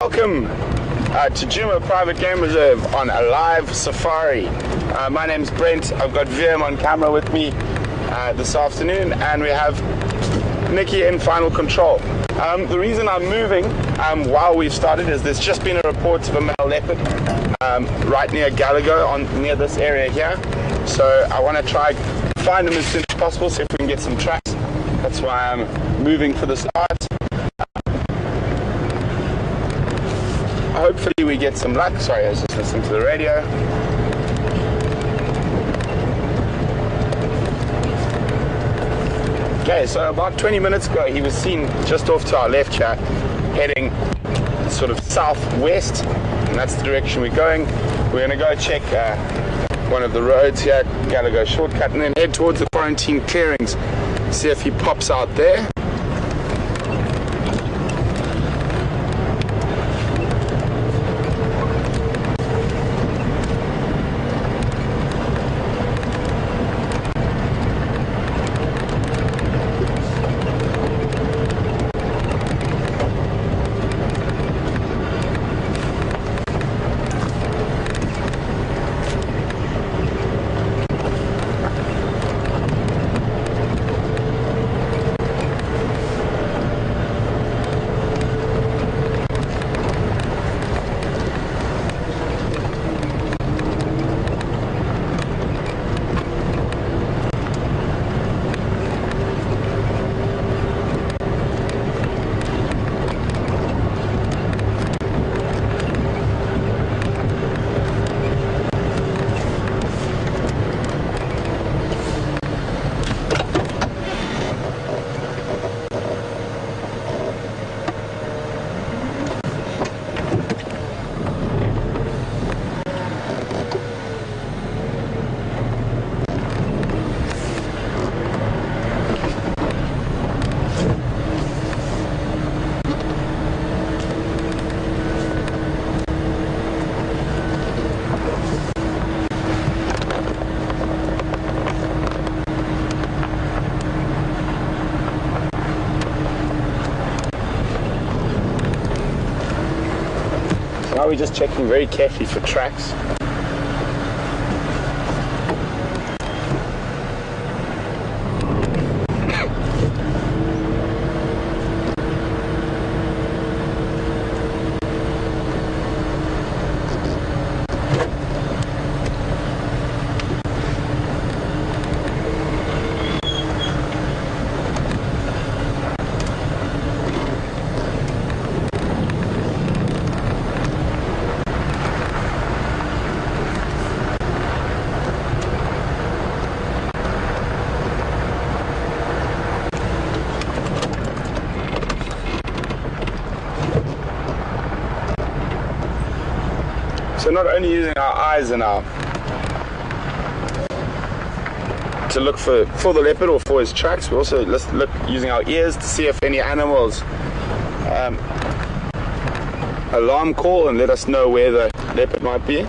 Welcome to Djuma Private Game Reserve on a live safari. My name's Brent. I've got VM on camera with me this afternoon, and we have Nikki in final control. The reason I'm moving while we've started is there's just been a report of a male leopard right near Gallagher, near this area here. So I want to try find him as soon as possible, see if we can get some tracks. That's why I'm moving for the start. Hopefully we get some luck. Sorry, I was just listening to the radio. Okay, so about 20 minutes ago he was seen just off to our left here, heading sort of southwest, and that's the direction we're going. We're going to go check one of the roads here, Gallagher shortcut, and then head towards the quarantine clearings, see if he pops out there. Now we're just checking very carefully for tracks. So not only using our eyes and to look for the leopard or for his tracks, we also look using our ears to see if any animals alarm call and let us know where the leopard might be.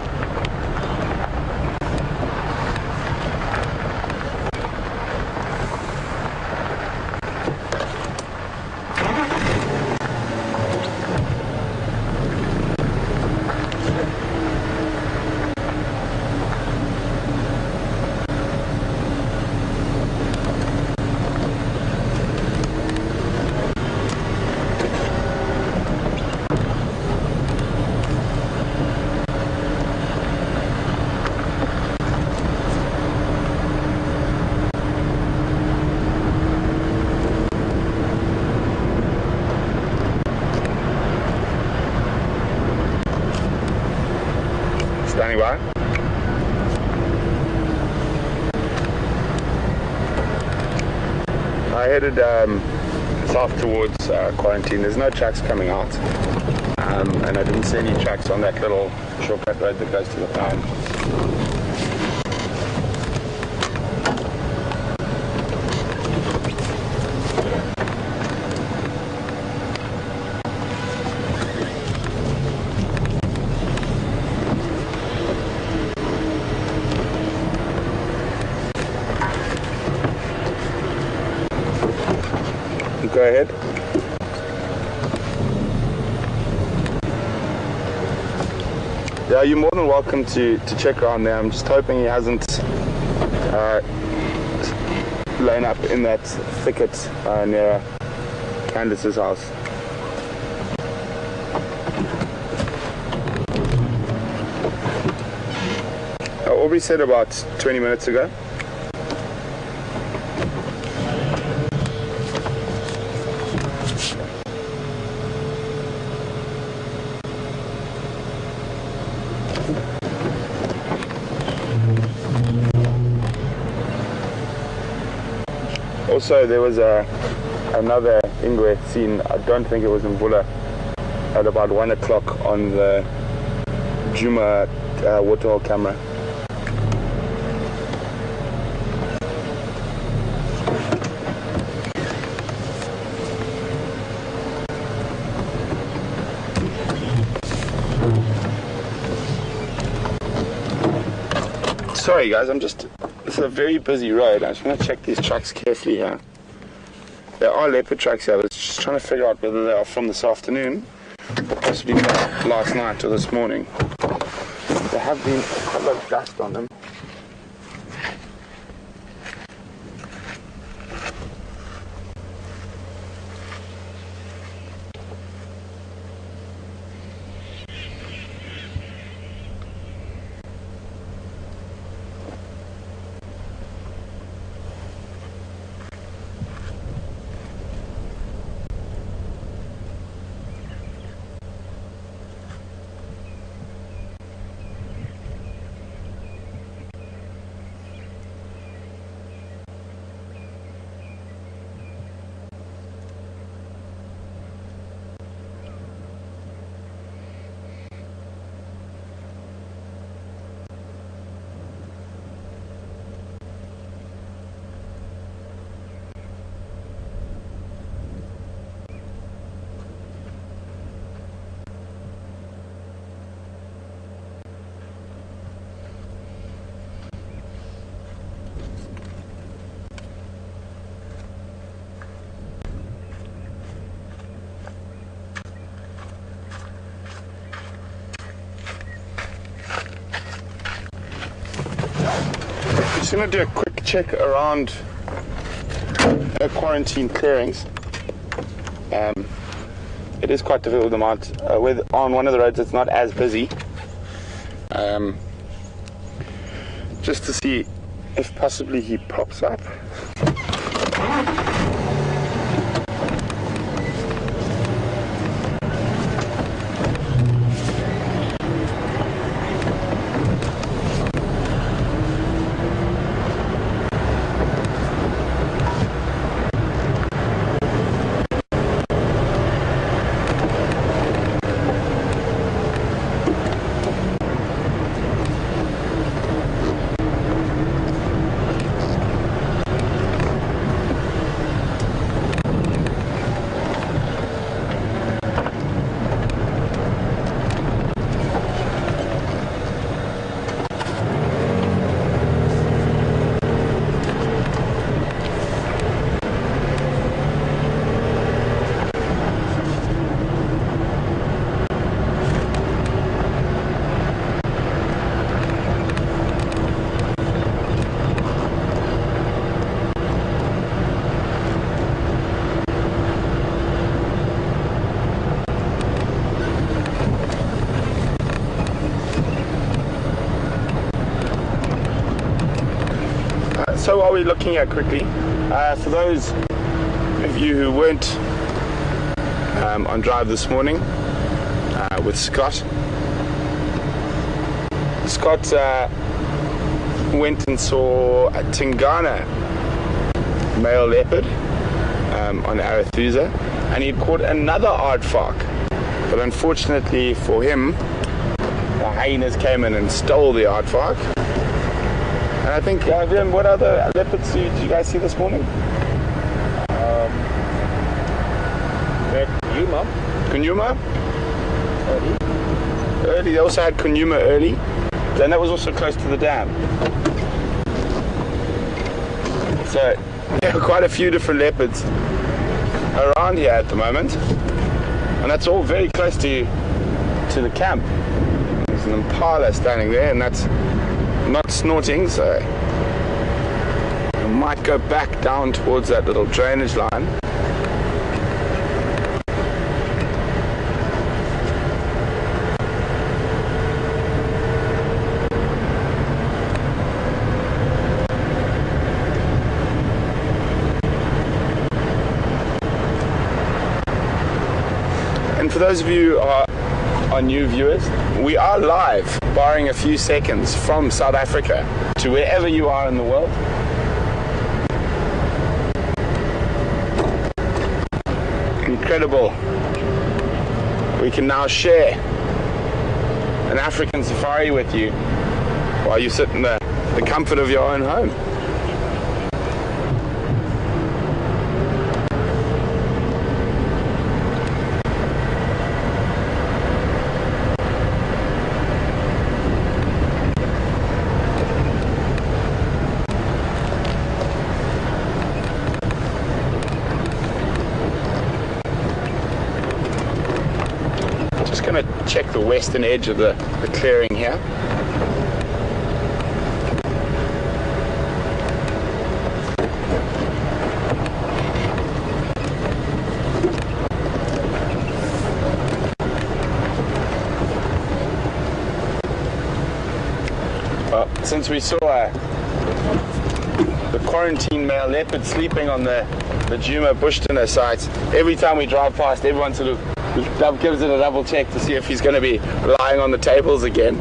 Standing by. I headed south towards quarantine. There's no tracks coming out, and I didn't see any tracks on that little shortcut road that goes to the town. Go ahead. Yeah, you're more than welcome to check around there. I'm just hoping he hasn't lain up in that thicket near Candace's house. Aubrey said about 20 minutes ago. Also, there was another ingwe seen. I don't think it was in Mvula, at about 1 o'clock on the Djuma waterhole camera. Sorry guys, it's a very busy road. I just want to check these tracks carefully here. There are leopard tracks here. I was just trying to figure out whether they are from this afternoon or possibly from last night or this morning. There have been a lot of dust on them. Just going to do a quick check around quarantine clearings. It is quite difficult with the mount. On one of the roads it's not as busy. Just to see if possibly he pops up. So what are we looking at quickly? For those of you who weren't on drive this morning with Scott, went and saw a Tingana male leopard on Arathusa, and he'd caught another aardvark, but unfortunately for him, the hyenas came in and stole the aardvark. And I think, Vim, what other leopards did you guys see this morning? Djuma. Djuma? Early. They also had Djuma early. Then that was also close to the dam. So there are quite a few different leopards around here at the moment. And that's all very close to the camp. there's an impala standing there, and that's not snorting, so I might go back down towards that little drainage line. And for those of you who are new viewers, we are live, barring a few seconds, from South Africa to wherever you are in the world. Incredible. We can now share an African safari with you while you sit in the comfort of your own home. Going to check the western edge of the clearing here. Well, since we saw the quarantine male leopard sleeping on the Djuma bush dinner site, every time we drive past, everyone sort of gives it a double check to see if he's going to be lying on the tables again.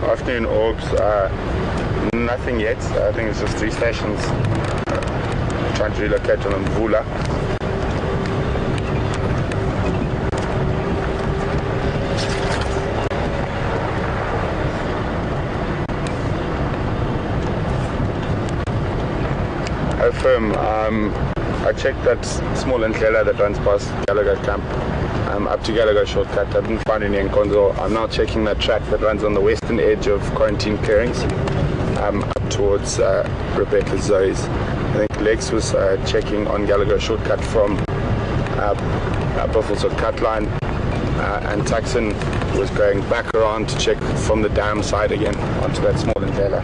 Afternoon orbs, nothing yet. I think it's just 3 stations. Trying to relocate on Mvula. Firm. I checked that small Mvula that runs past Gallagher camp up to Gallagher shortcut. I didn't find any Nkonzo. I'm now checking that track that runs on the western edge of quarantine clearings up towards Rebecca Zoe's. I think Lex was checking on Gallagher shortcut from Buffalo's cut line, and Taxon was going back around to check from the dam side again onto that small Mvula.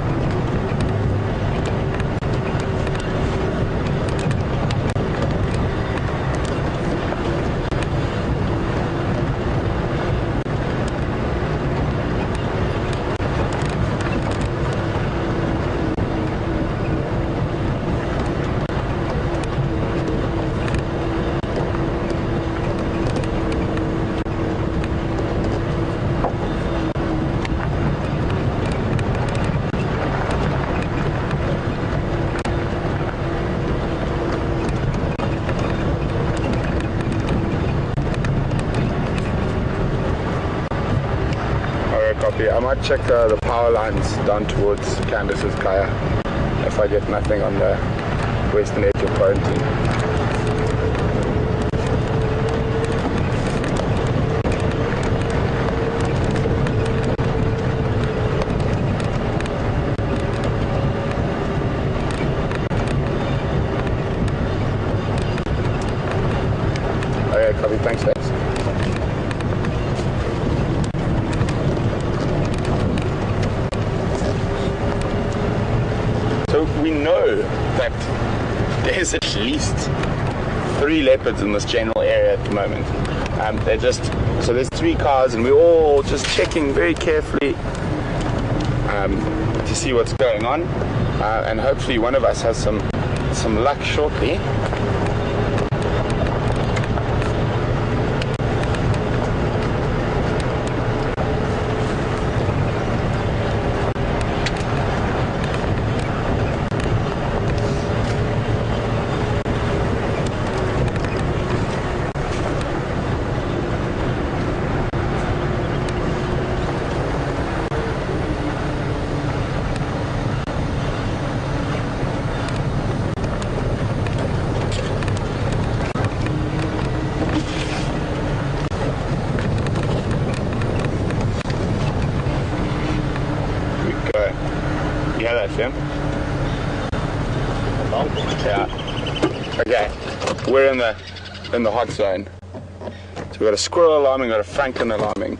Copy. I might check the power lines down towards Candace's kaya if I get nothing on the western edge of quarantine. Okay, copy. Thanks, Lex. So we know that there's at least 3 leopards in this general area at the moment. So there's 3 cars, and we're all just checking very carefully to see what's going on, and hopefully one of us has some luck shortly. Jim? Alarm call. Yeah. Okay. We're in the hot zone. So we've got a squirrel alarming, we've got a francolin alarming.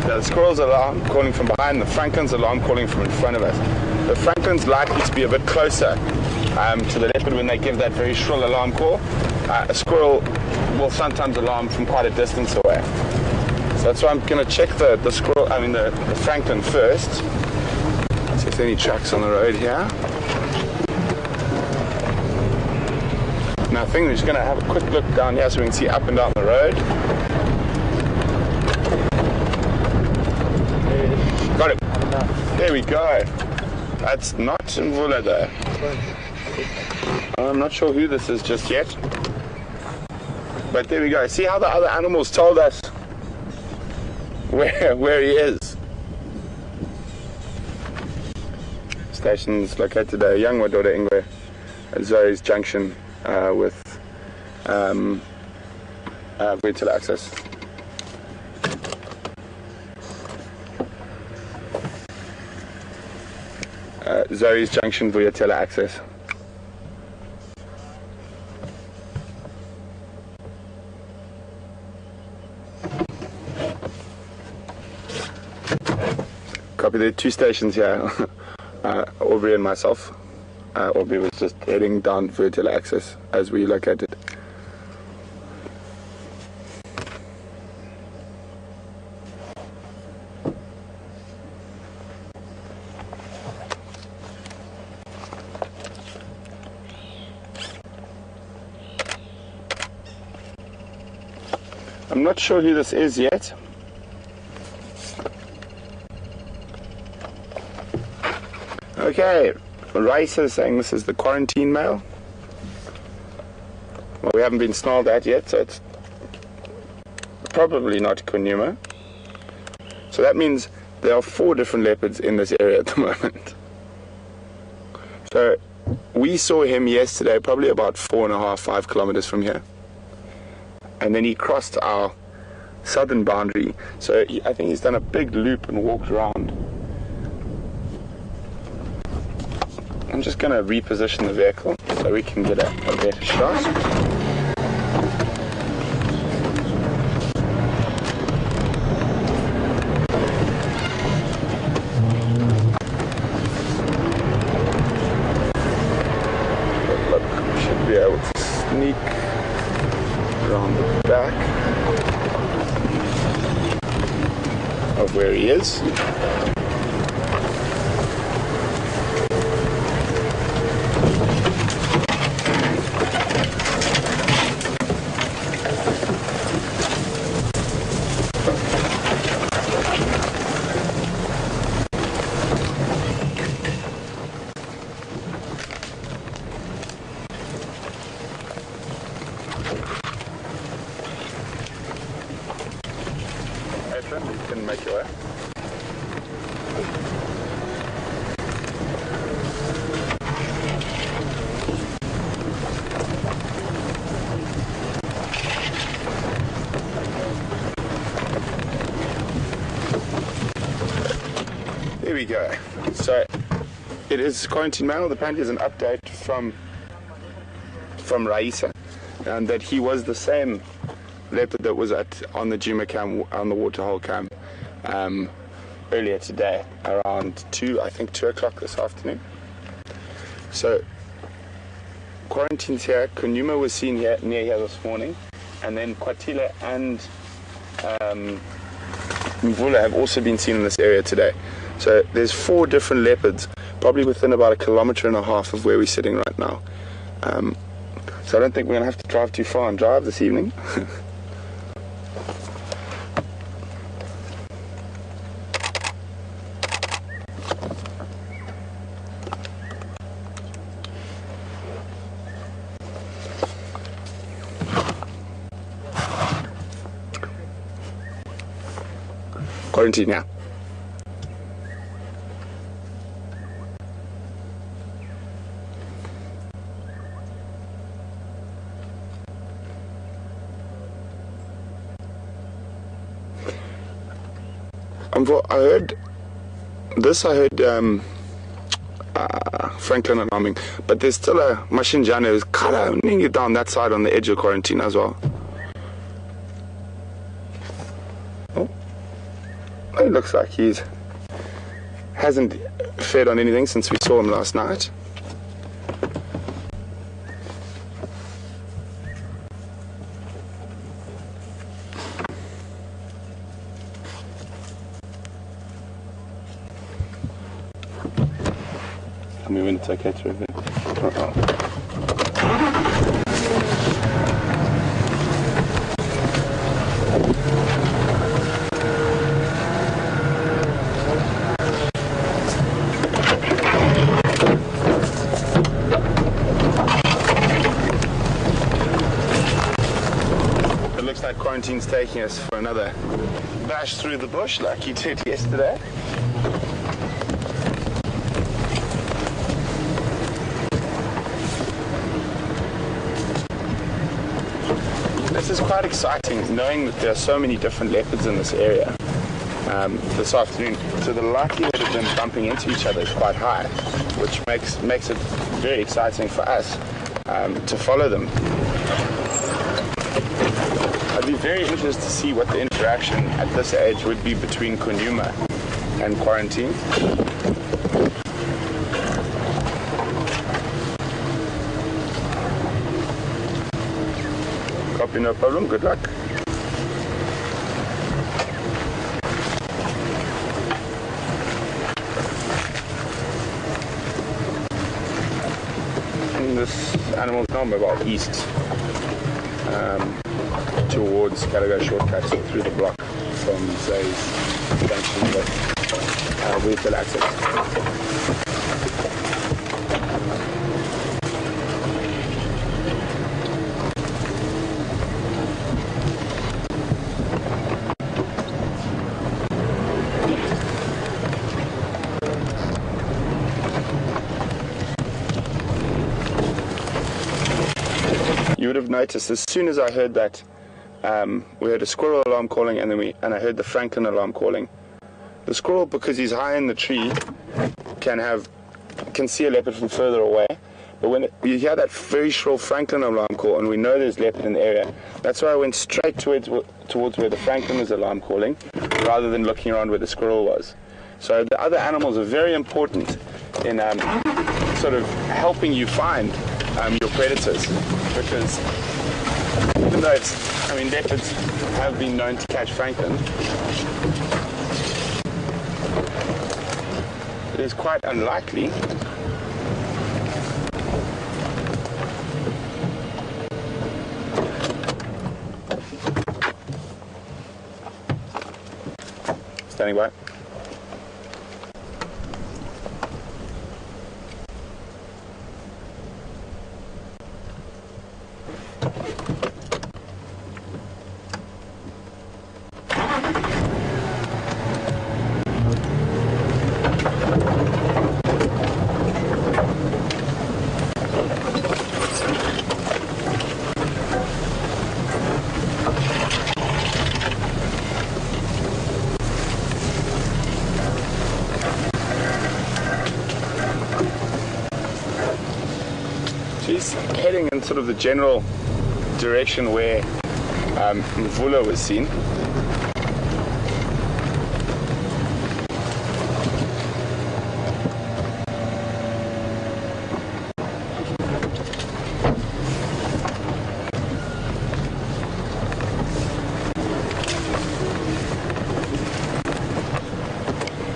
The squirrel's alarm calling from behind, the francolin's alarm calling from in front of us. The francolin's likely to be a bit closer to the leopard when they give that very shrill alarm call. A squirrel will sometimes alarm from quite a distance away. So that's why I'm going to check the francolin first. See if there are any tracks on the road here. Nothing. We're just going to have a quick look down here so we can see up and down the road. Got it. There we go. That's not Mvula though. I'm not sure who this is just yet. But there we go. See how the other animals told us where he is. Station's located at Young Wadora Ingwe at Zoe's junction with retail access. Zoe's junction via tele-access. Copy, there are two stations here. Aubrey and myself. Aubrey was just heading down via tele-access as we located. I'm not sure who this is yet. Okay, Raisa is saying this is the quarantine male. Well, we haven't been snarled at yet, so it's probably not Djuma. So that means there are 4 different leopards in this area at the moment. So we saw him yesterday, probably about 4.5-5 kilometers from here. And then he crossed our southern boundary. So I think he's done a big loop and walked around. I'm just going to reposition the vehicle so we can get a better shot. Look, we should be able to sneak around the back of where he is. You can make your way. There we go. So it is quarantine male. Apparently, there's an update from Raisa, and that he was the same leopard that was on the Djuma cam, on the waterhole cam, earlier today around 2 o'clock this afternoon. So quarantine's here. Djuma was seen here near here this morning, and then Kwatile and Mvula have also been seen in this area today. So there's 4 different leopards, probably within about 1.5 kilometers of where we're sitting right now. So I don't think we're going to have to drive too far and drive this evening. quarantine now. I heard Franklin alarming, but there's still a Mashinjana who's kind of down that side on the edge of quarantine as well. Oh, it looks like hasn't fed on anything since we saw him last night. Tell me when it's okay to review. It looks like quarantine's taking us for another bash through the bush like he did yesterday. This is quite exciting, knowing that there are so many different leopards in this area this afternoon. So the likelihood of them bumping into each other is quite high, which makes it very exciting for us to follow them. I'd be very interested to see what the interaction at this age would be between Djuma and quarantine. Copy, no problem. Good luck. And this animal's now mobile east towards Gallagher shortcuts through the block from Zay's junction with vehicle access. You would have noticed as soon as I heard that, we heard a squirrel alarm calling, and I heard the Franklin alarm calling. The squirrel, because he's high in the tree, can see a leopard from further away. But when you hear that very shrill Franklin alarm call, and we know there's leopard in the area, that's why I went straight towards where the Franklin was alarm calling, rather than looking around where the squirrel was. So the other animals are very important in sort of helping you find your predators, because even though leopards have been known to catch Franklin, it is quite unlikely standing by. She's heading in sort of the general direction where Mvula was seen.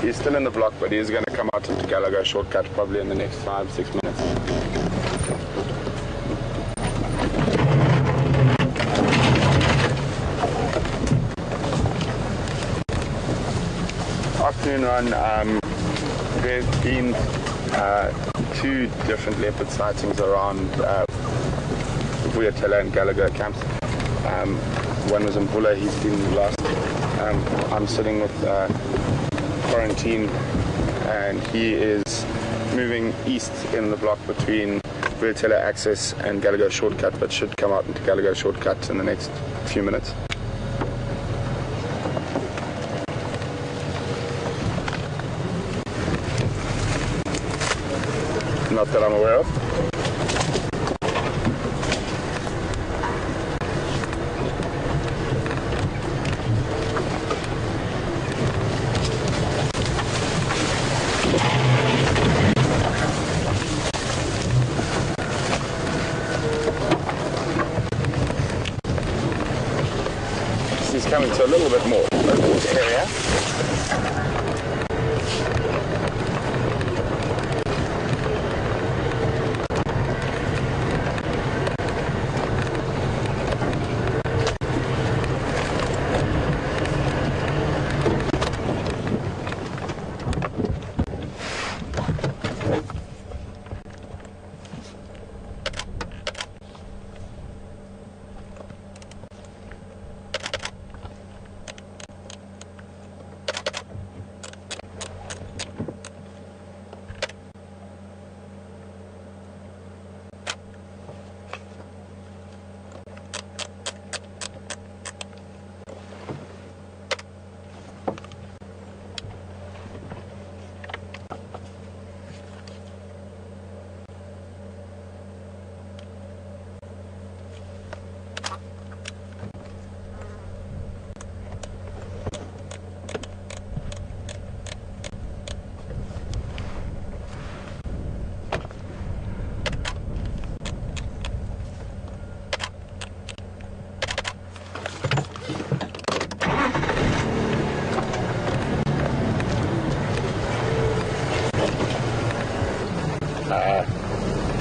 He's still in the block, but he's going to come out into Gallagher shortcut probably in the next 5-6 minutes. Afternoon run, there's been 2 different leopard sightings around Mvula and Gallagher camps. One was in Mvula, he's been lost. I'm sitting with Quarantine, and he is moving east in the block between Vertella Access and Gallagher Shortcut, but should come out into Gallagher Shortcut in the next few minutes. Not that I'm aware of. He's coming to a little bit more open area.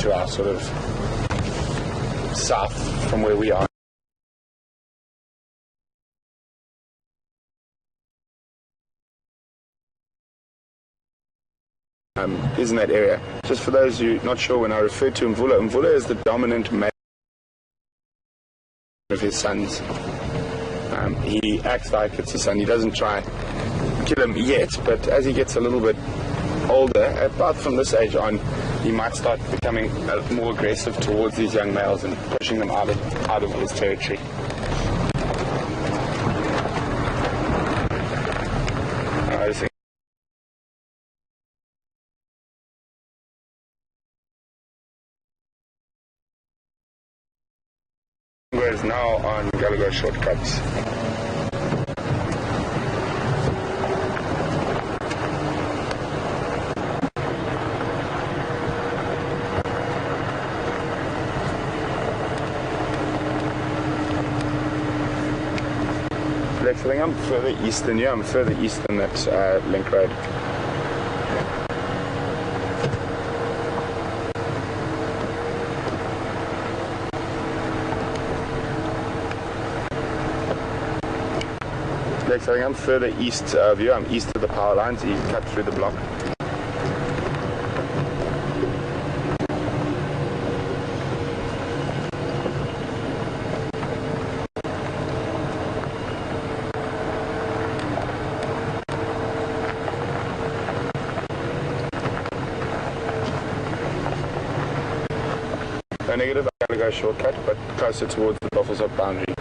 To our sort of south from where we are. Is in that area. Just for those who are not sure, when I refer to Mvula, Mvula is the dominant male of his sons. He acts like it's his son. He doesn't try to kill him yet, but as he gets a little bit older, about from this age on, he might start becoming more aggressive towards these young males and pushing them out of his territory. I think is now on Gallagher Shortcuts. I think I'm further east than you. I'm further east than that link road. Lex, I think I'm further east of you. I'm east of the power lines. So you can cut through the block. No negative, I'm going to go shortcut, but closer towards the Buffelsop boundary.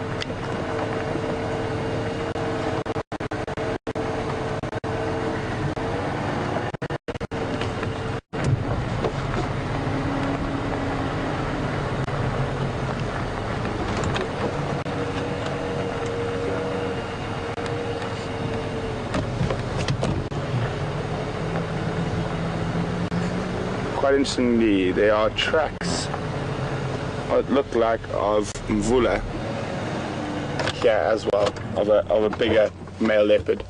Quite interestingly, there are tracks, what look like of Mvula here as well, of a bigger male leopard.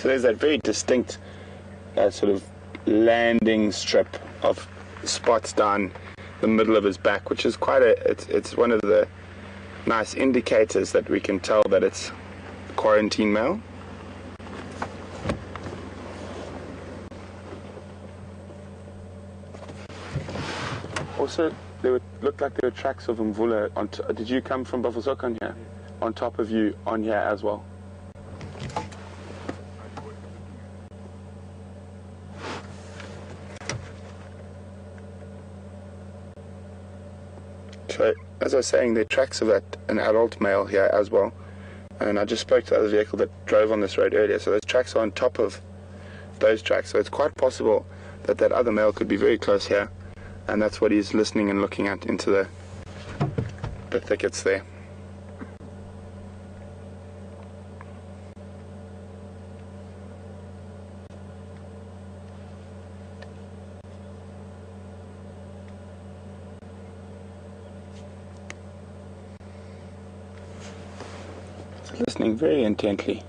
So there's that very distinct sort of landing strip of spots down the middle of his back, which is quite it's one of the nice indicators that we can tell that it's quarantine male. Also, looked like there were tracks of Mvula. Did you come from Buffelshoek on here? On top of you, on here as well? So, as I was saying, there are tracks of an adult male here as well. And I just spoke to the other vehicle that drove on this road earlier. So those tracks are on top of those tracks. So it's quite possible that that other male could be very close here. And that's what he's listening and looking at into the thickets there. So listening very intently.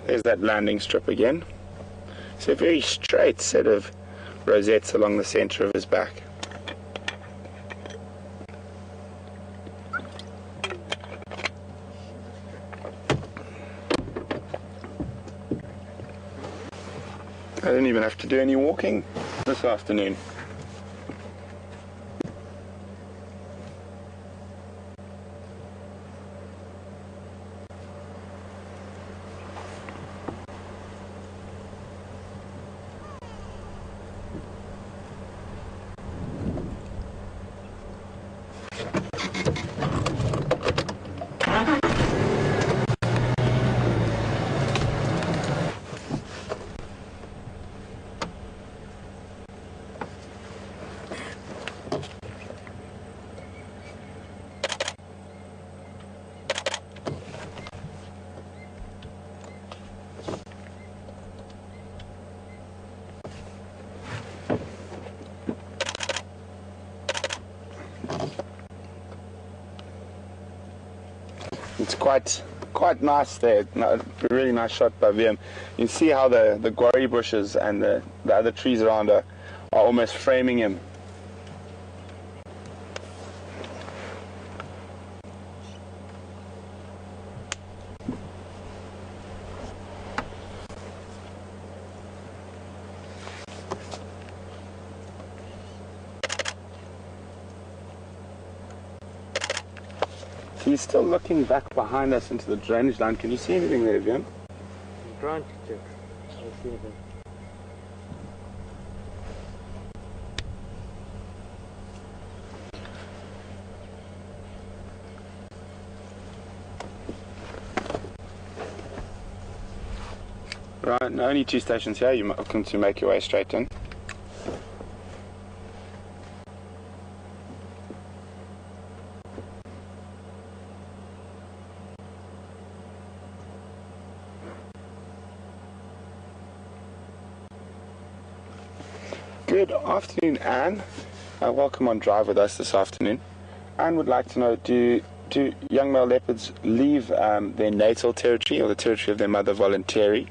There's that landing strip again. It's a very straight set of rosettes along the center of his back. I didn't even have to do any walking this afternoon. It's quite nice there. A really nice shot by VM. You see how the guarri bushes and the other trees around are almost framing him. He's still looking back behind us into the drainage line. Can you see anything there, Vian? I'm trying to check. I see anything. Right, no, only 2 stations here. You're welcome to make your way straight in. Good afternoon, Anne. Welcome on Drive with us this afternoon. Anne would like to know, do young male leopards leave their natal territory or the territory of their mother voluntarily,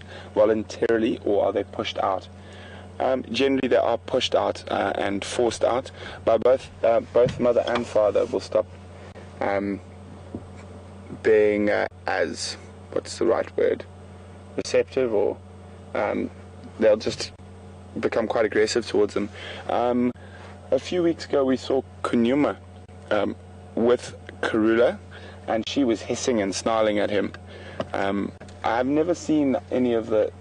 or are they pushed out? Generally, they are pushed out and forced out by both mother and father. Will stop being as, what's the right word, receptive, or they'll just become quite aggressive towards them. A few weeks ago we saw Djuma with Karula, and she was hissing and snarling at him. I've never seen any of the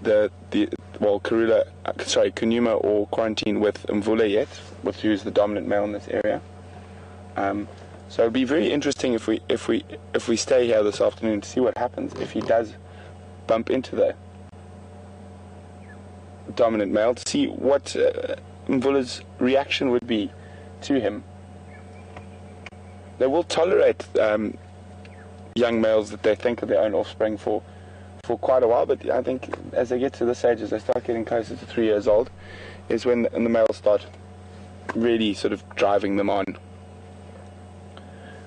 Kunuma or Quarantine with Mvula yet, with who's the dominant male in this area. So it'd be very interesting if we stay here this afternoon to see what happens if he does bump into the dominant male, to see what Mvula's reaction would be to him. They will tolerate young males that they think are their own offspring for quite a while, but I think as they get to this age, as they start getting closer to 3 years old, is when the males start really sort of driving them on.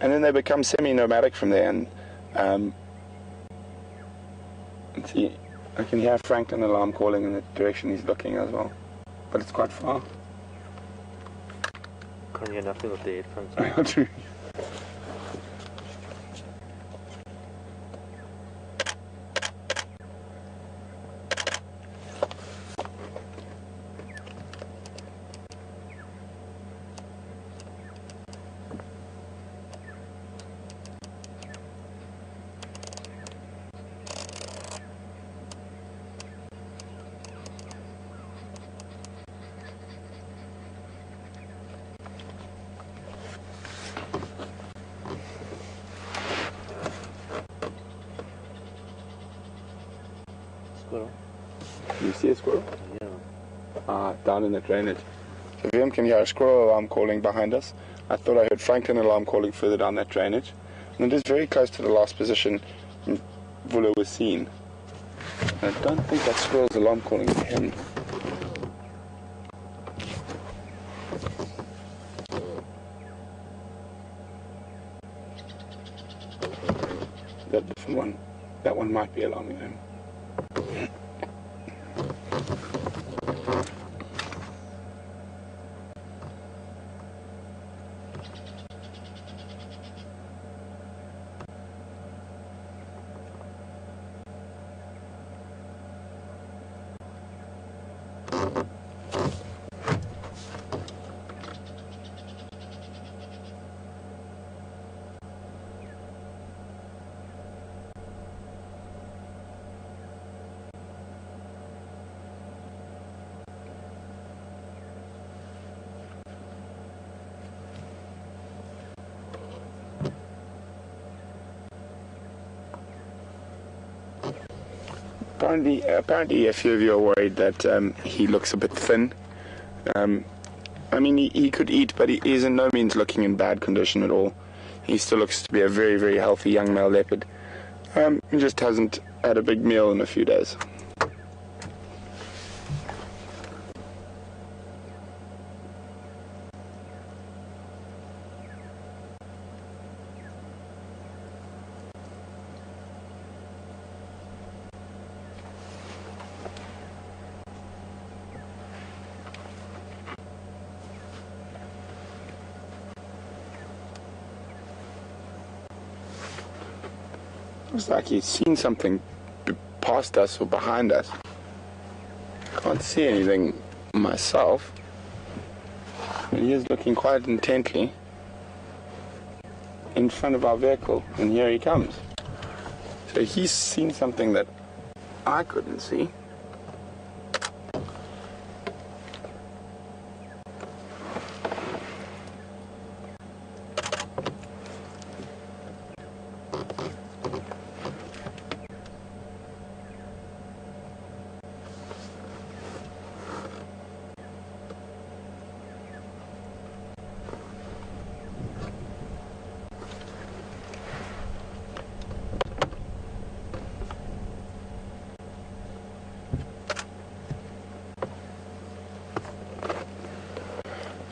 And then they become semi-nomadic from there. And let's see, I can hear Franklin alarm calling in the direction he's looking as well, but it's quite far. Can't hear nothing with the headphones. Squirrel. You see a squirrel? Yeah. Down in the drainage. So William can hear a squirrel alarm calling behind us. I thought I heard Franklin alarm calling further down that drainage. And it is very close to the last position Mvula was seen. I don't think that squirrel's alarm calling for him. That different one. That one might be alarming him. Apparently a few of you are worried that he looks a bit thin. I mean, he could eat, but he is in no means looking in bad condition at all. He still looks to be a very, very healthy young male leopard. He just hasn't had a big meal in a few days. Looks like he's seen something past us or behind us. Can't see anything myself. But he is looking quite intently in front of our vehicle, and here he comes. So he's seen something that I couldn't see.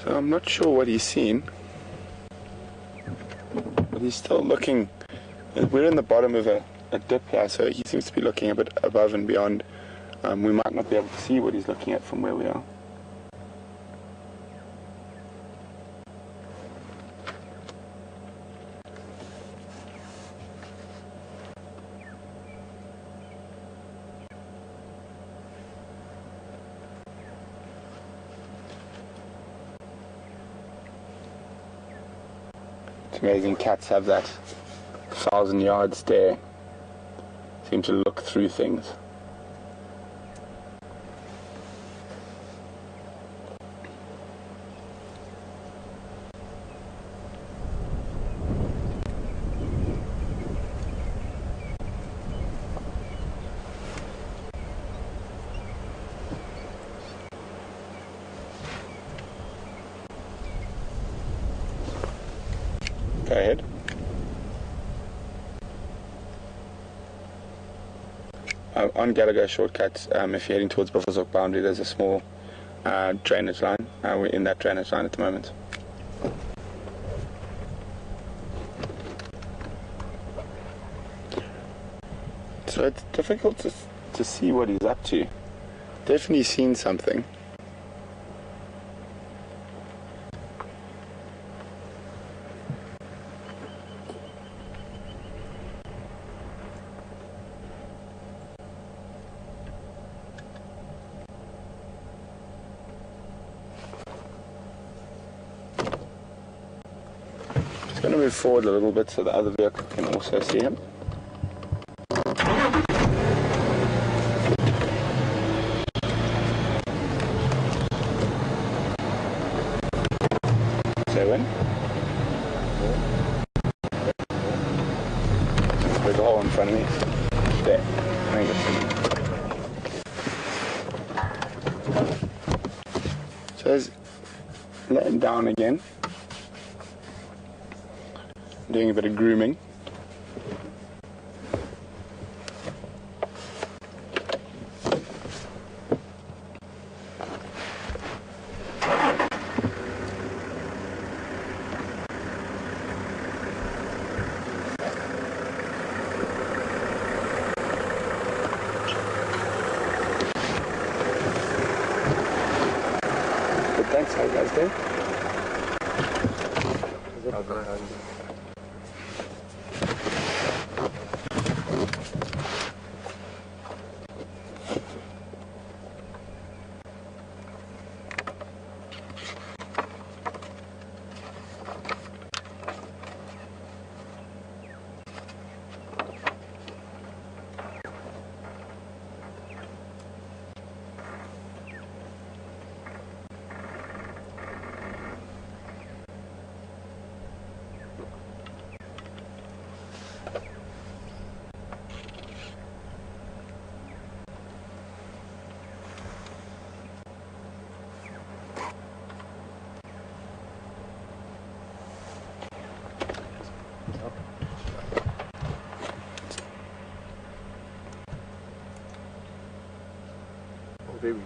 So I'm not sure what he's seen, but he's still looking. We're in the bottom of a dip here, so he seems to be looking a bit above and beyond. We might not be able to see what he's looking at from where we are. It's amazing cats have that 1,000-yard stare. seem to look through things. Go ahead. On Gallagher shortcut, if you're heading towards Buffelshoek boundary, there's a small drainage line. We're in that drainage line at the moment. So it's difficult to see what he's up to. Definitely seen something. Just going to move forward a little bit so the other vehicle can also see him. There's a hole in front of me. There. I think it's... So he's letting down again. Doing a bit of grooming. Thanks, how you guys doing?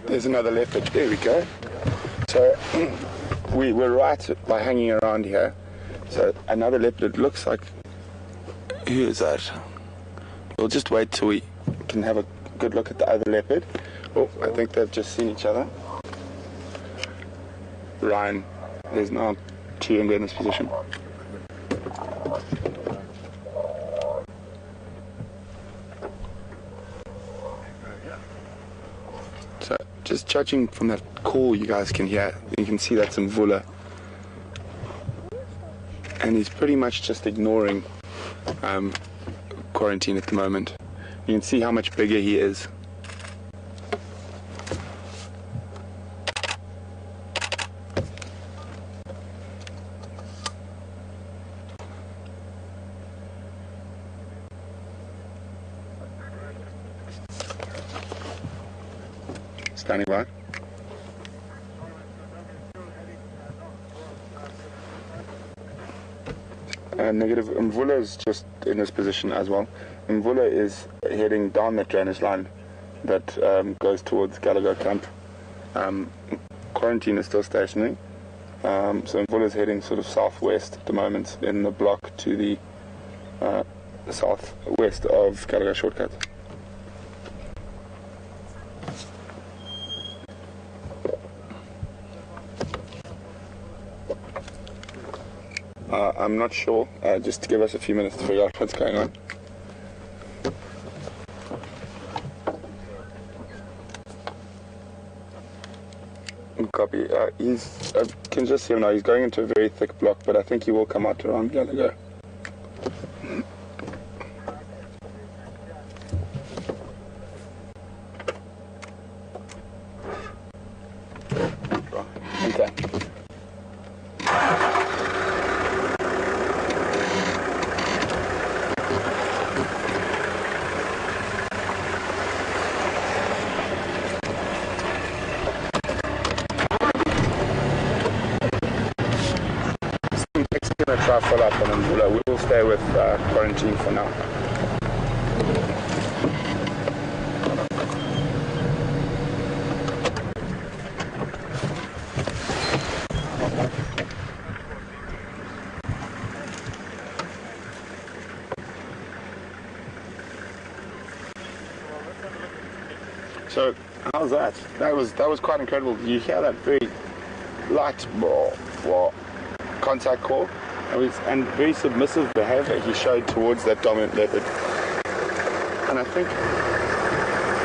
There's another leopard. There we go. So we're right by hanging around here. So another leopard. It looks like. Who is that? We'll just wait till we can have a good look at the other leopard. Oh, I think they've just seen each other. Ryan, there's now two in this position. So just judging from that call you guys can hear, you can see that's Mvula. And he's pretty much just ignoring quarantine at the moment. You can see how much bigger he is. Standing by. Negative. Mvula is just in this position as well. Mvula is heading down that drainage line that goes towards Gallagher camp. Quarantine is still stationary. So Mvula is heading sort of southwest at the moment in the block to the southwest of Gallagher shortcut. I'm not sure, just to give us a few minutes to figure out what's going on. Copy. I can just see him now. He's going into a very thick block, but I think he will come out around Gallagher. Okay. Next we're going to try follow up on Mvula. We will stay with quarantine for now. So how's that? That was quite incredible. You hear that very light contact call, and very submissive behaviour he showed towards that dominant leopard. And I think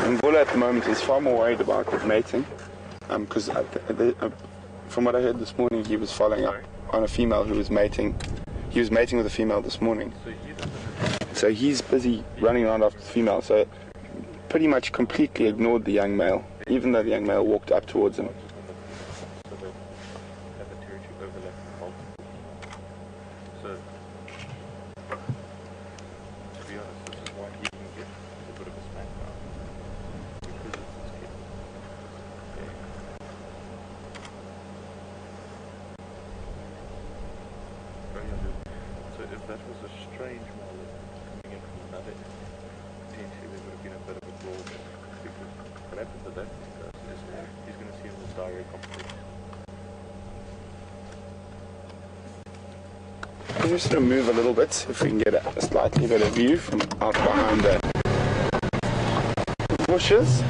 Mvula at the moment is far more worried about mating, because from what I heard this morning, he was following up on a female who was mating. He was mating with a female this morning. So he's busy running around after the female. So pretty much completely ignored the young male, even though the young male walked up towards him. If that was a strange mole coming in from another, potentially there would have been a bit of a brawl. Because what happens to that person is he's going to see him as direct competition. I'm just going to move a little bit if we can get a slightly better view from out behind the bushes.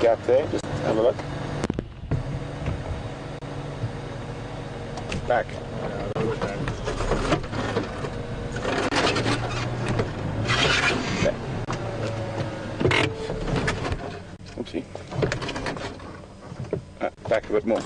Gap there, just have a look. Back. There. Oopsie. Back a bit more.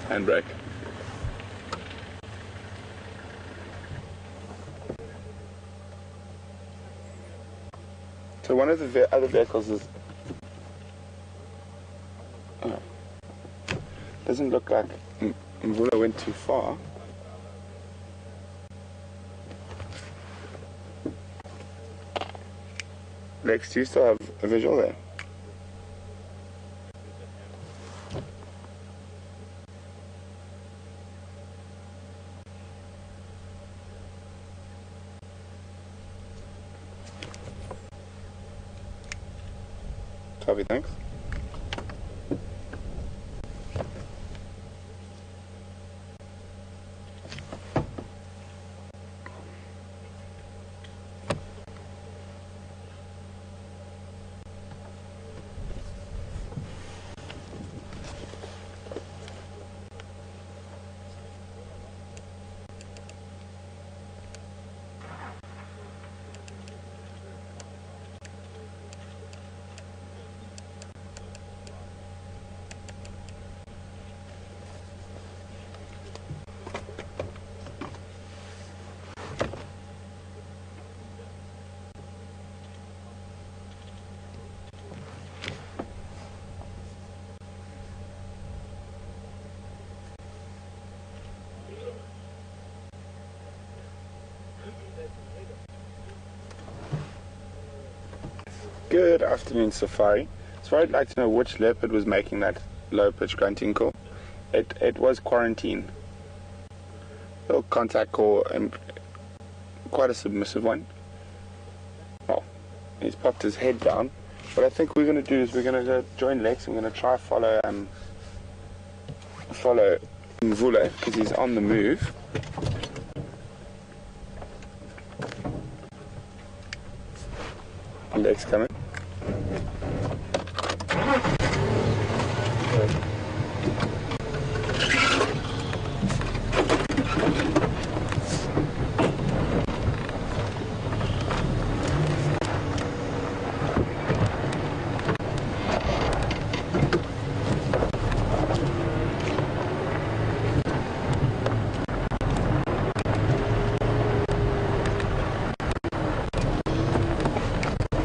Handbrake. So one of the other vehicles is... doesn't look like Mvula went too far. Lex, do you still have a visual there? Copy, thanks. Good afternoon, Safari. So I'd like to know which leopard was making that low-pitch grunting call. It was quarantine. Little contact call and quite a submissive one. Well, he's popped his head down. What I think we're going to do is we're going to go join Lex. We're going to try follow Mvula because he's on the move. Lex coming.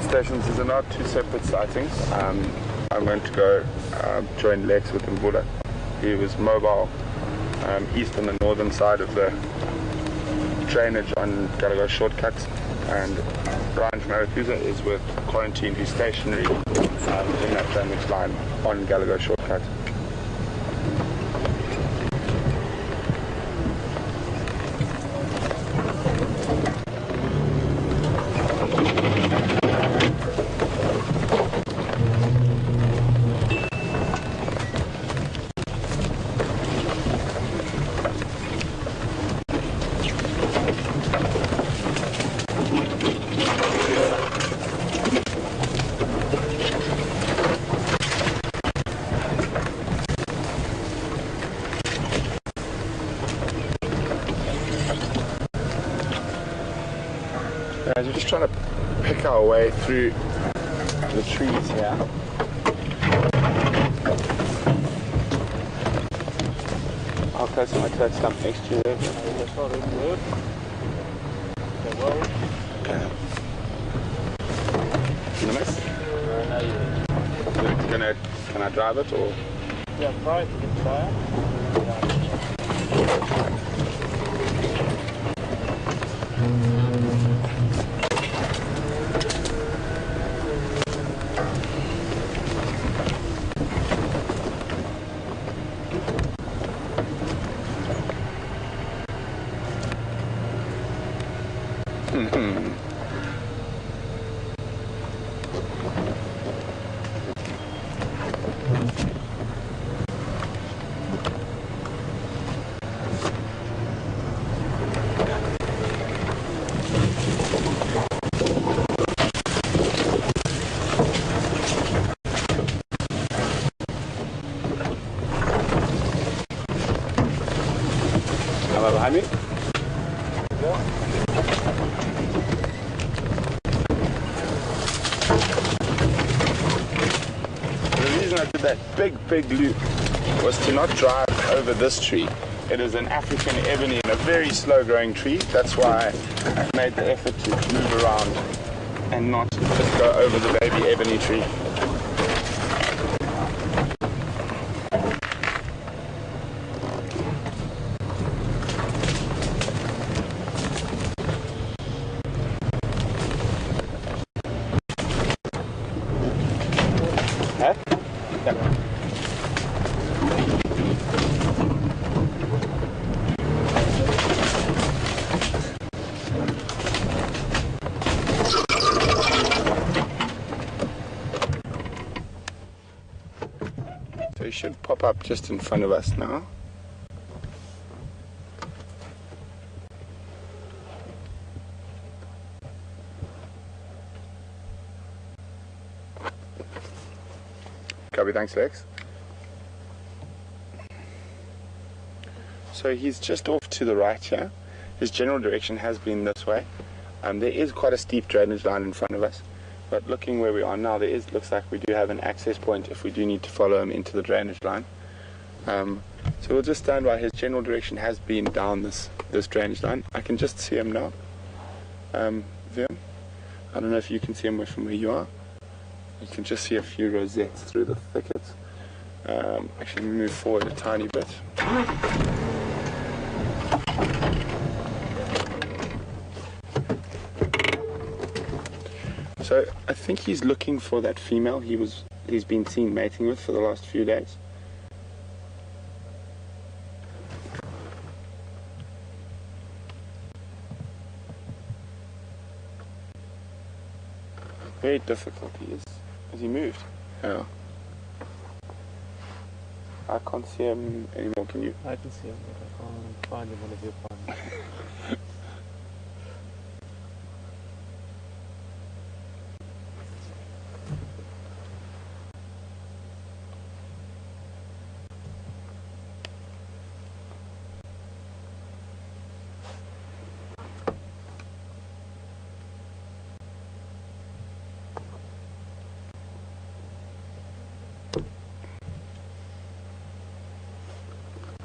Stations, these are not two separate sightings. I'm going to go join Lex with Mvula. He was mobile east on the northern side of the drainage on Gallagher shortcuts, and Ryan from Maracusa is with Quarantine, who's stationary in that drainage line on Gallagher shortcut. We're just trying to pick our way through the trees here. How close am I to that stump next to you there? That's not really good. Okay. Nice. Can I drive it or? Yeah, try it. You can try it. Behind me? Yeah. The reason I did that big loop was to not drive over this tree. It is an African ebony and a very slow growing tree. That's why I made the effort to move around and not just go over the baby ebony tree. So he should pop up just in front of us now. Copy, thanks Lex. So he's just off to the right here. His general direction has been this way. There is quite a steep drainage line in front of us. But looking where we are now, looks like we do have an access point if we do need to follow him into the drainage line. So we'll just stand by. His general direction has been down this drainage line. I can just see him now. There. I don't know if you can see him from where you are. You can just see a few rosettes through the thickets. Actually move forward a tiny bit. So I think he's looking for that female he's been seen mating with for the last few days. Very difficult he is. Has he moved? Yeah. I can't see him anymore, can you? I can see him, but I can't find him on the viewfinder.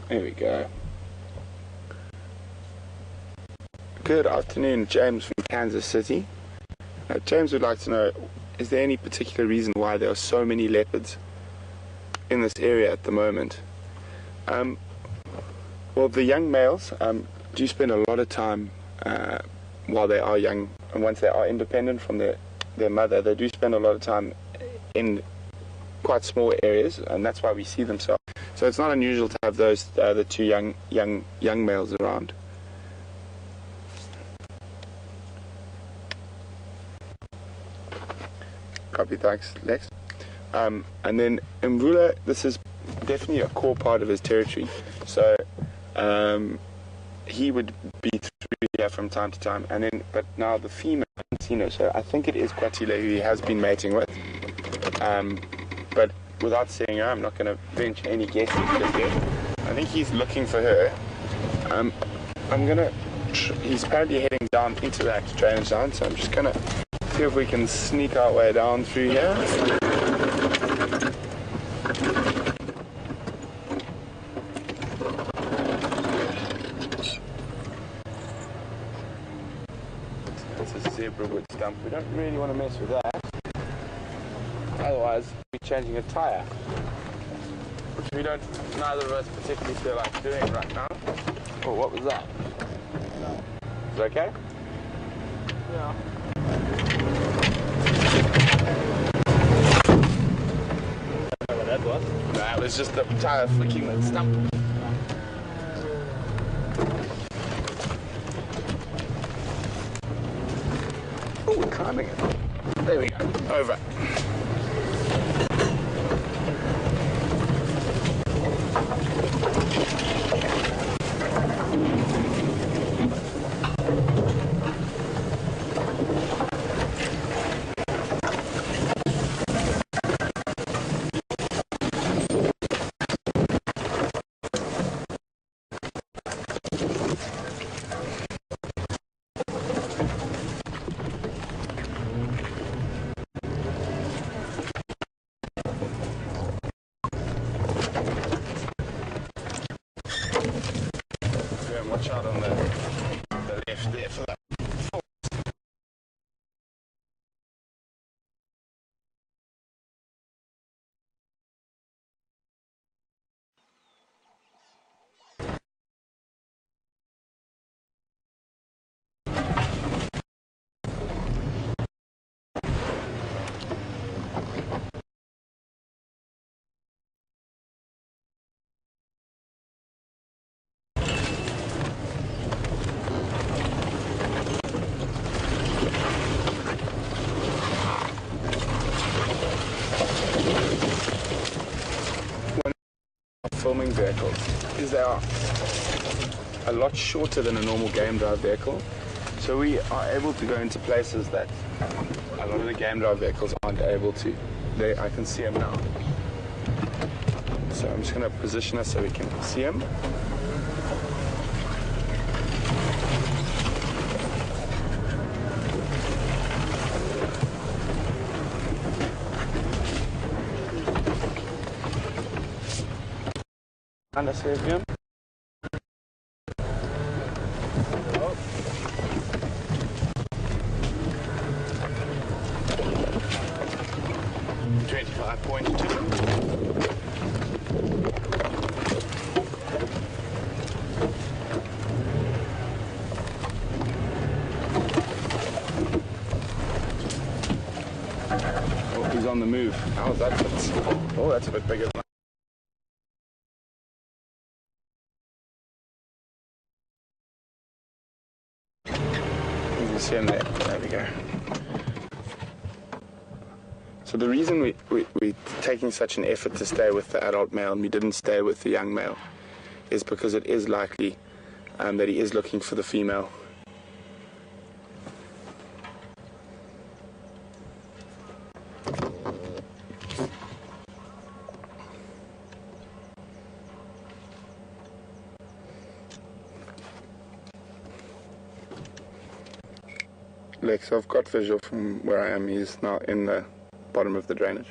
There we go. Good afternoon, James from Kansas City. James would like to know, is there any particular reason why there are so many leopards in this area at the moment? Well, the young males do spend a lot of time while they are young, and once they are independent from their mother, they do spend a lot of time in quite small areas, and that's why we see them so. So it's not unusual to have those the two young males around. Copy, thanks, Lex. And then Mvula, this is definitely a core part of his territory. So he would be through here from time to time. And then, but now the female, so I think it is Kwatile who he has been mating with. But without seeing her, I'm not going to venture any guesses just yet. I think he's looking for her. He's apparently heading down into that drainage line, so I'm just going to see if we can sneak our way down through here. It's a zebra wood stump. We don't really want to mess with that. Otherwise, we're changing a tyre, which neither of us particularly feel like doing right now. Oh, what was that? Is it okay? Yeah. I don't know what that was. No, it was just the tyre flicking that stump. Oh, we're climbing it. There we go. Over. Watch out on the left there for that. Filming vehicles is they are a lot shorter than a normal game drive vehicle, so we are able to go into places that a lot of the game drive vehicles aren't able to. I can see them now, so I'm just going to position us so we can see them. And I save him. Oh. 25.2. Oh, he's on the move. How's that? Oh, that's a bit bigger than see him there. There we go. So the reason we're taking such an effort to stay with the adult male and we didn't stay with the young male is because it is likely that he is looking for the female. So I've got visual from where I am. He's now in the bottom of the drainage.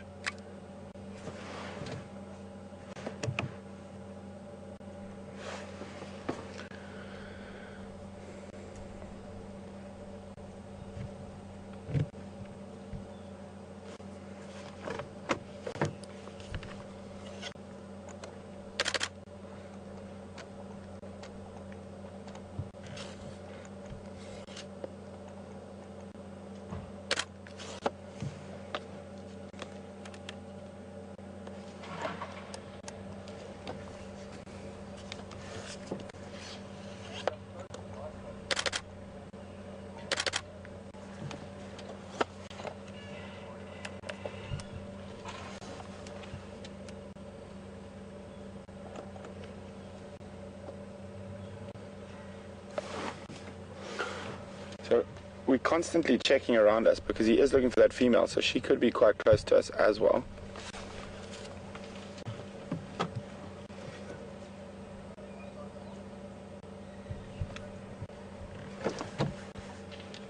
we're constantly checking around us because he is looking for that female, so she could be quite close to us as well.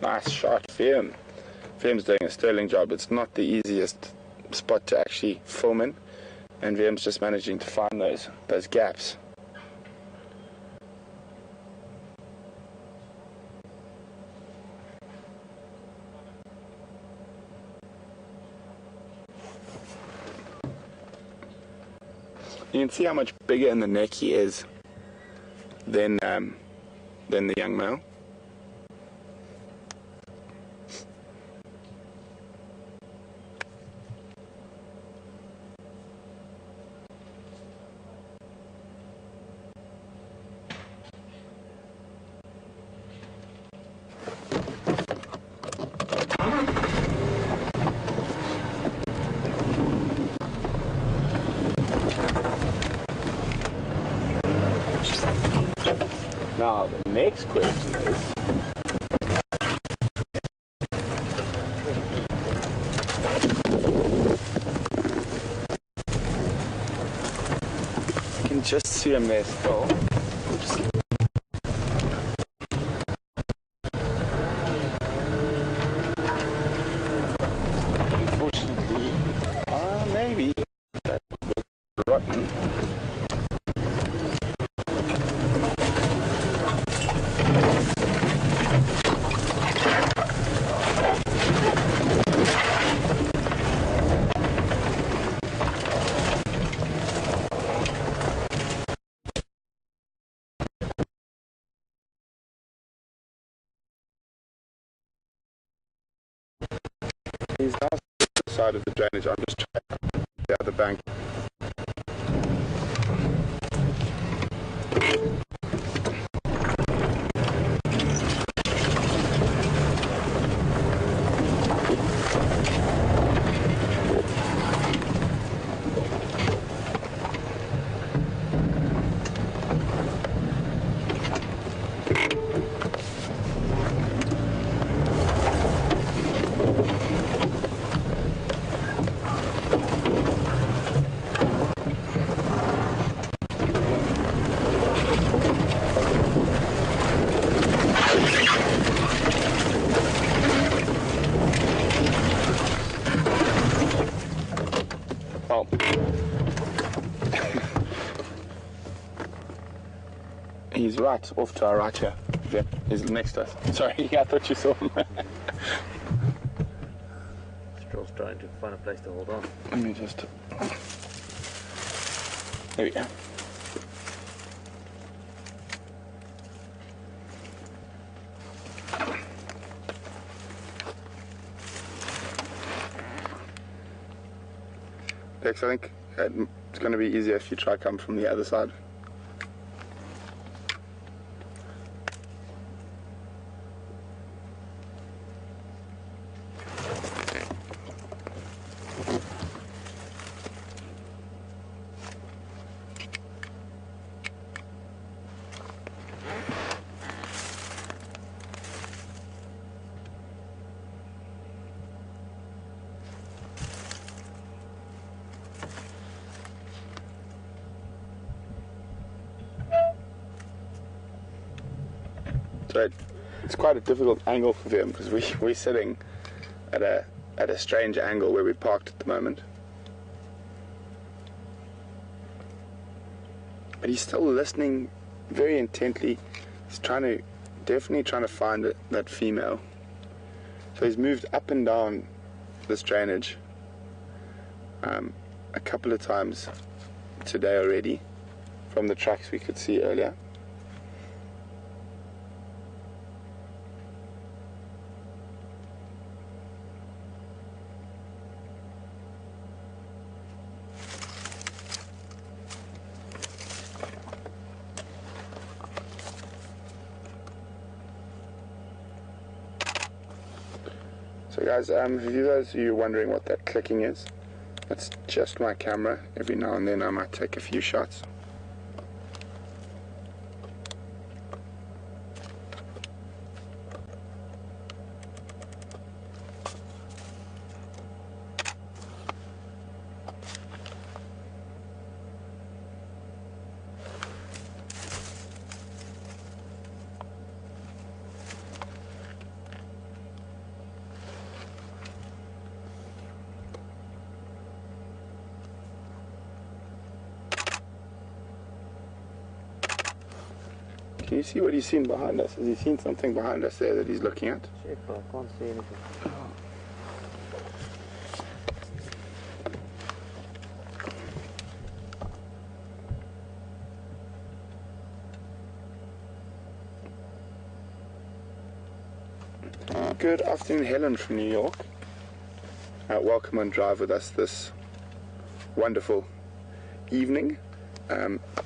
Nice shot, Vim. Vim's doing a sterling job. It's not the easiest spot to actually film in, and Vim's just managing to find those gaps. You can see how much bigger in the neck he is than the young male. Now, the next question is, I can just see him there still. Unfortunately, maybe that looks rotten. He's now on the side of the drainage. I'm just trying the other bank. Oh. He's right off to our right here. Yeah, he's next to us. Sorry, I thought you saw him. Stroll's trying to find a place to hold on. Let me just... There we go. Dex, I think it's going to be easier if you try to come from the other side. So it's quite a difficult angle for them because we're sitting at a strange angle where we're parked at the moment. But he's still listening very intently. He's definitely trying to find that female. So he's moved up and down this drainage a couple of times today already from the tracks we could see earlier. So guys, for you guys who are wondering what that clicking is, that's just my camera. Every now and then I might take a few shots. Can you see what he's seen behind us? Has he seen something behind us there that he's looking at? Check, but I can't see anything. Good afternoon, Helen from New York. Welcome on Drive with us this wonderful evening.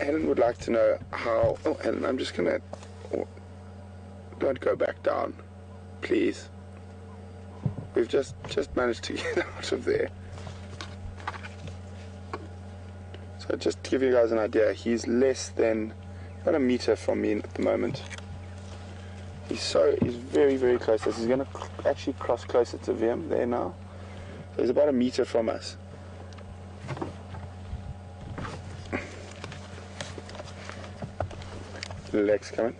Helen would like to know how... Oh, Helen, I'm just going to... Oh, don't go back down, please. We've just managed to get out of there. So just to give you guys an idea, he's less than about a meter from me at the moment. He's very, very close to us. He's going to actually cross closer to VM there now. So he's about a meter from us. Legs coming.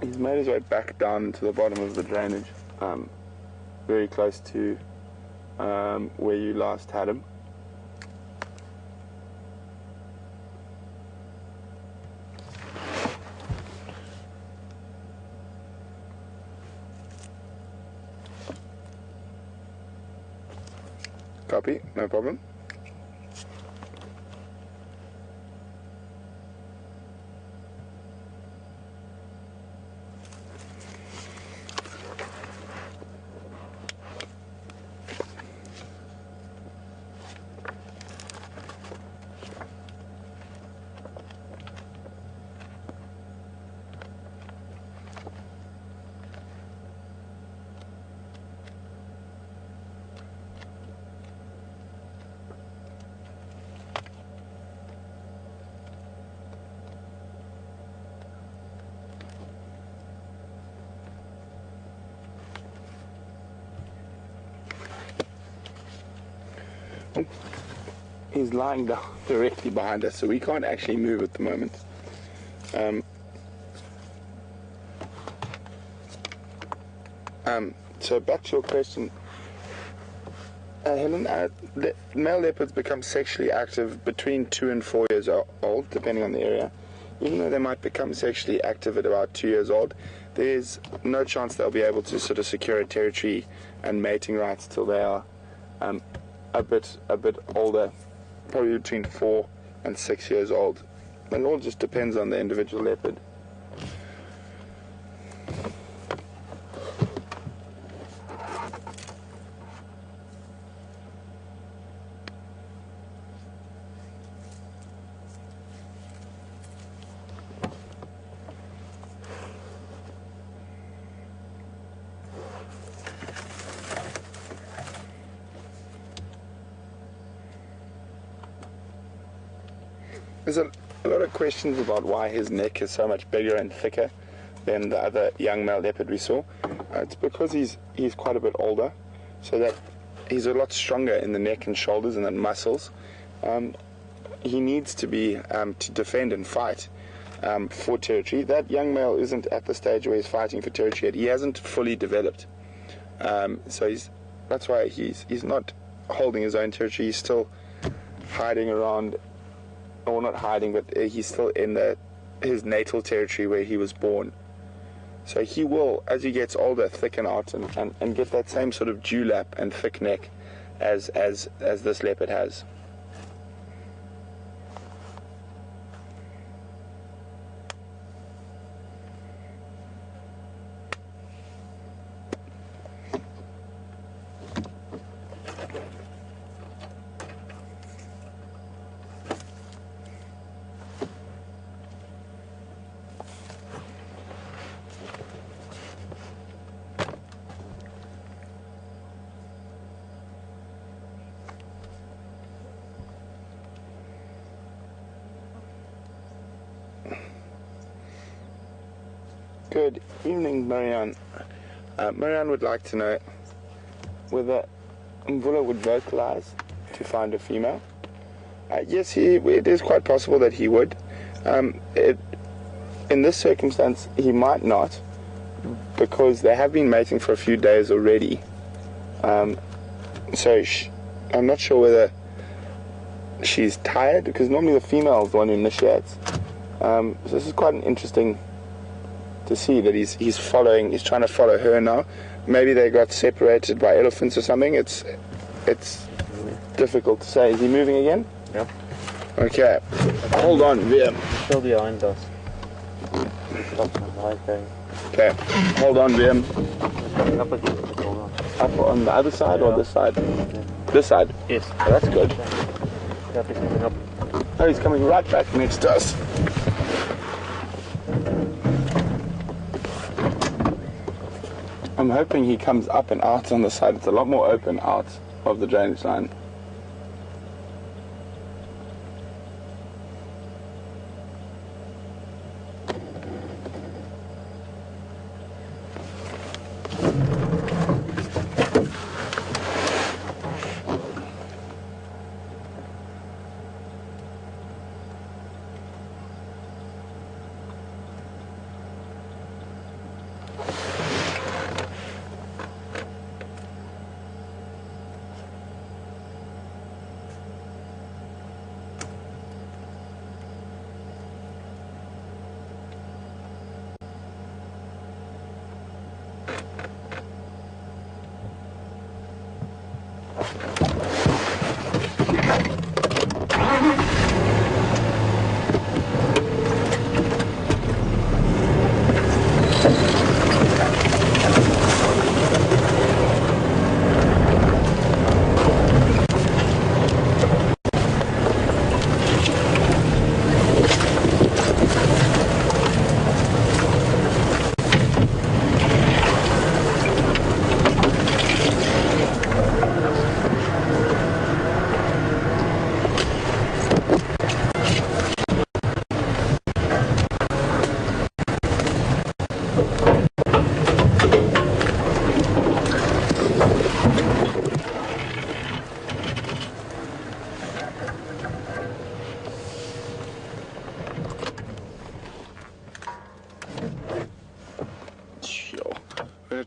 He's made his way back down to the bottom of the drainage, very close to where you last had him. Copy, no problem. He's lying down directly behind us, so we can't actually move at the moment. So back to your question, Helen. Male leopards become sexually active between 2 and 4 years old, depending on the area. Even though they might become sexually active at about 2 years old, there's no chance they'll be able to sort of secure a territory and mating rights till they are a bit older, probably between 4 and 6 years old. It all just depends on the individual leopard. There's a lot of questions about why his neck is so much bigger and thicker than the other young male leopard we saw. It's because he's quite a bit older, so that he's a lot stronger in the neck and shoulders and the muscles. He needs to be to defend and fight for territory. That young male isn't at the stage where he's fighting for territory yet. He hasn't fully developed, so that's why he's not holding his own territory. He's still hiding around. Or not hiding, but he's still in his natal territory where he was born. So he will, as he gets older, thicken out and get that same sort of dewlap and thick neck as this leopard has. Good evening, Marianne. Marianne would like to know whether Mvula would vocalize to find a female. Yes, it is quite possible that he would. In this circumstance, he might not, because they have been mating for a few days already. So I'm not sure whether she's tired, because normally the female is the one who initiates. So this is quite interesting to see that he's trying to follow her now. Maybe they got separated by elephants or something. It's difficult to say. Is he moving again? Yeah. Okay. Hold on, Liam. Still behind us. Okay. Hold on, Liam. Up again. Hold on. Up on the other side or this side? Yeah. This side? Yes. Oh, that's good. Yeah, he's coming up. Oh, he's coming right back next to us. I'm hoping he comes up and out on the side. It's a lot more open out of the drainage line.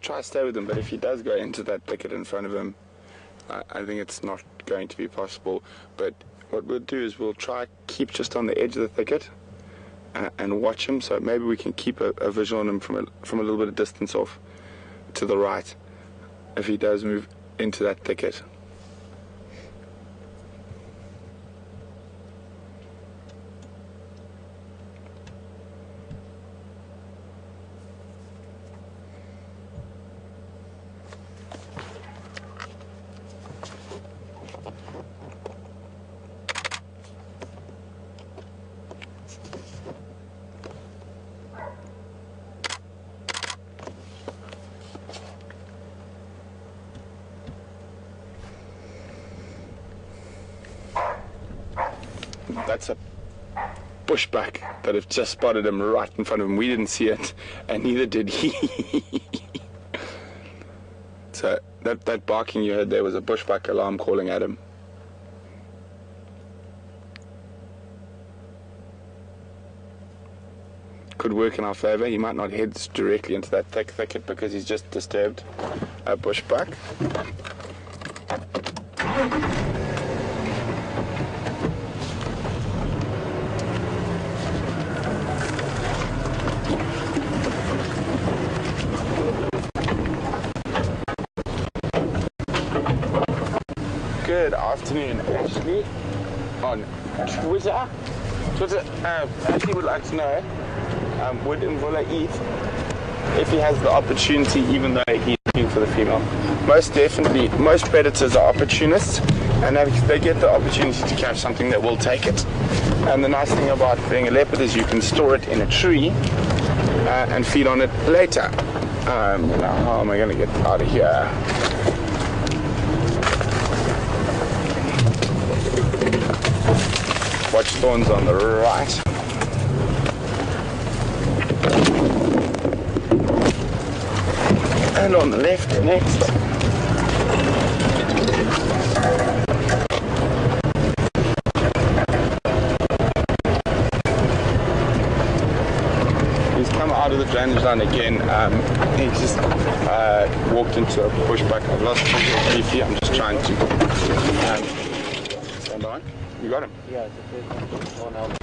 Try to stay with him, but if he does go into that thicket in front of him, I think it's not going to be possible. But what we'll do is we'll try keep just on the edge of the thicket and watch him, so maybe we can keep a visual on him from a little bit of distance off to the right if he does move into that thicket. That's a bushback that have just spotted him right in front of him. We didn't see it, and neither did he. So that barking you heard there was a bushback alarm calling at him. Could work in our favor. He might not head directly into that thicket because he's just disturbed a bushback. Good afternoon, Ashley. On Twitter, Ashley would like to know, would Mvula eat if he has the opportunity, even though he's looking for the female? Most definitely. Most predators are opportunists, and if they get the opportunity to catch something, they will take it. And the nice thing about being a leopard is you can store it in a tree and feed on it later. Now, how am I going to get out of here? Watch thorns on the right. And on the left next. He's come out of the drainage line again. He just walked into a pushback. I've lost visual briefly. I'm just trying to stand by. You got him? Yeah, it's the first one on our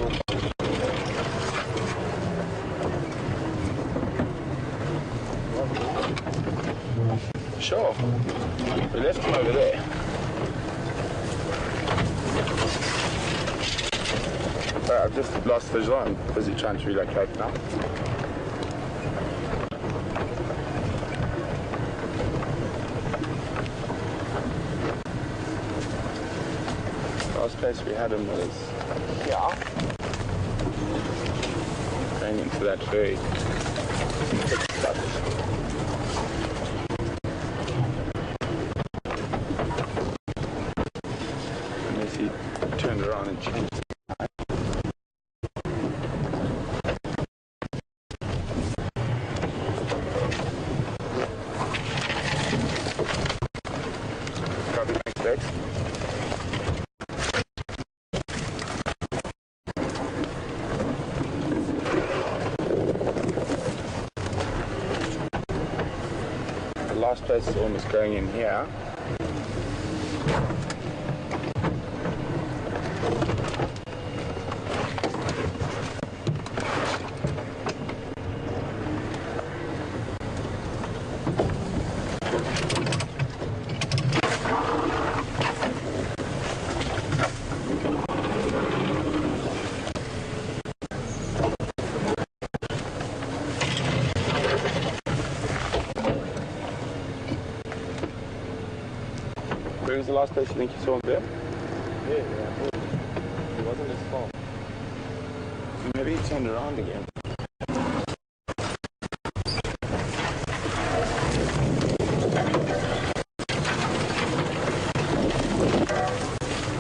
Sure. We left him over there. I've just lost visual. I'm busy trying to relocate now. Last place we had him was here. Going into that very thick stuff. Unless he turned around and changed. Copy, thanks, Dex. The last place is almost going in here. Where was the last place you think you saw him there? Yeah, he wasn't as far. Maybe he turned around again.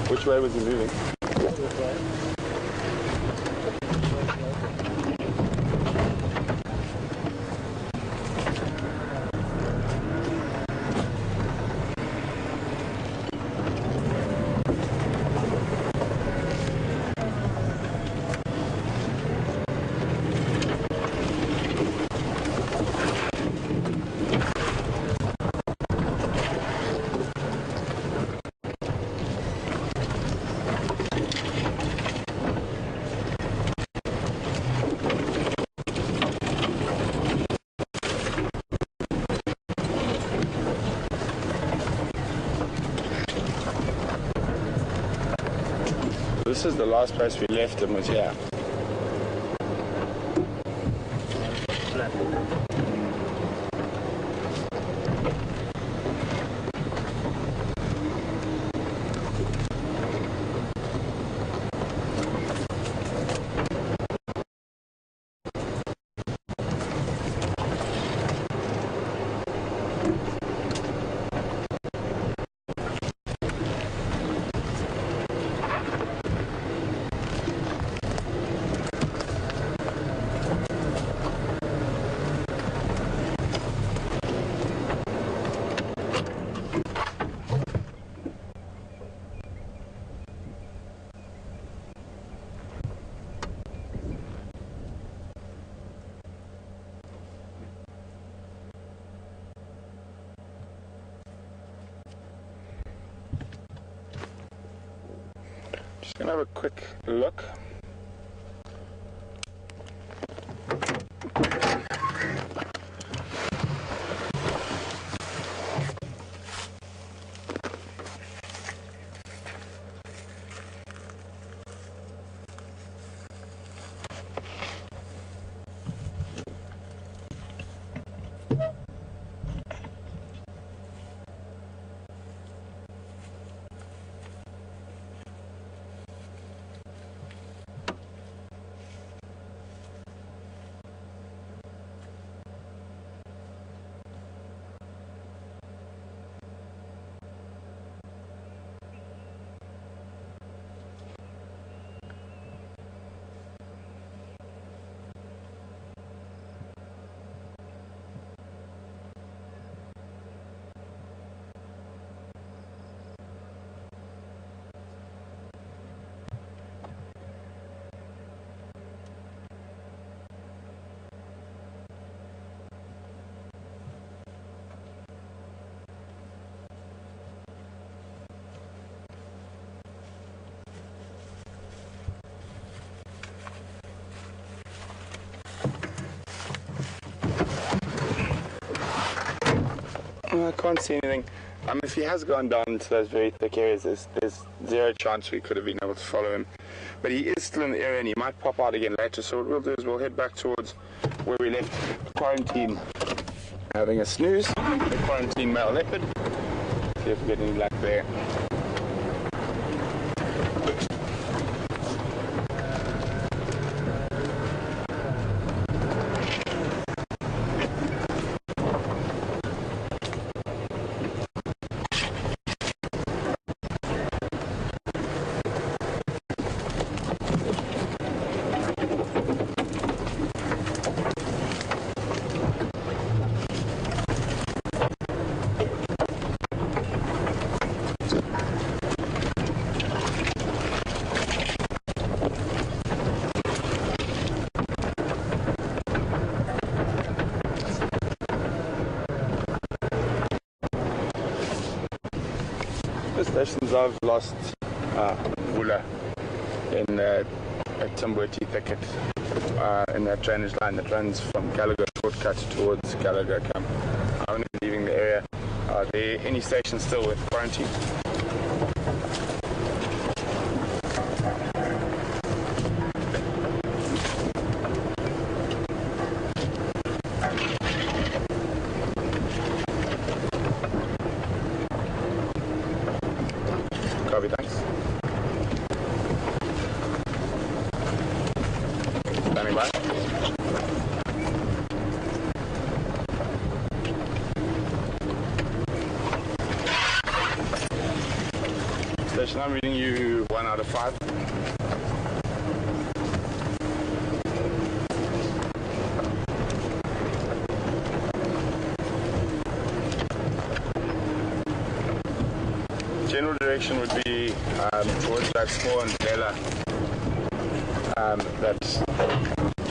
Which way was he moving? This way. This is the last place we left him, was here. Just gonna have a quick look. I can't see anything. If he has gone down into those very thick areas, there's zero chance we could have been able to follow him. But he is still in the area and he might pop out again later. So what we'll do is we'll head back towards where we left quarantine, having a snooze. The quarantine male leopard. See if we get any luck there. Stations I've lost Mvula in a Timber thicket in that drainage line that runs from Gallagher shortcut towards Gallagher camp. I'm only leaving the area. Are there any stations still with quarantine? Copy, thanks. Standing by. Station, I'm reading you 1 out of 5. General direction would be towards that small umbrella that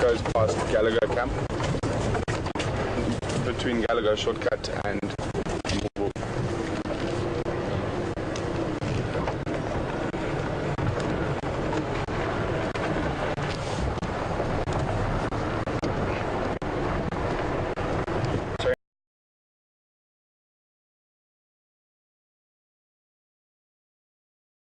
goes past Gallagher camp, between Gallagher shortcut and